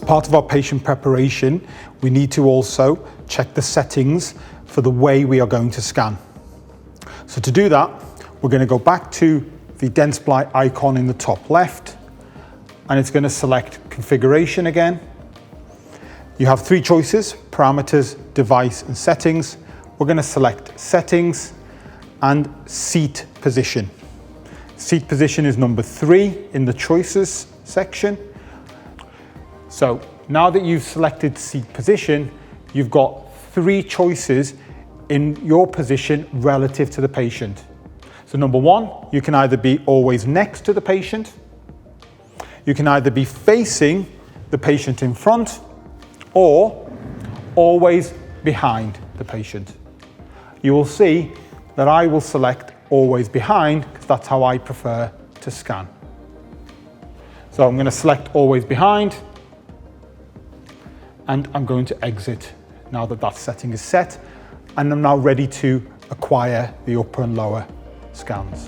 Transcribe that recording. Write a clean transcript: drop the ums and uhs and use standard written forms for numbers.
part of our patient preparation, we need to also check the settings for the way we are going to scan. So to do that, we're going to go back to the Dentsply icon in the top left, and it's going to select configuration again. You have three choices: parameters, device, and settings. We're going to select settings and seat position. Seat position is number 3 in the choices section. So now that you've selected seat position, you've got 3 choices in your position relative to the patient. So number 1, you can either be always next to the patient, you can either be facing the patient in front, or always behind the patient. You will see that I will select always behind because that's how I prefer to scan. So I'm going to select always behind, and I'm going to exit now that that setting is set, and I'm now ready to acquire the upper and lower scans.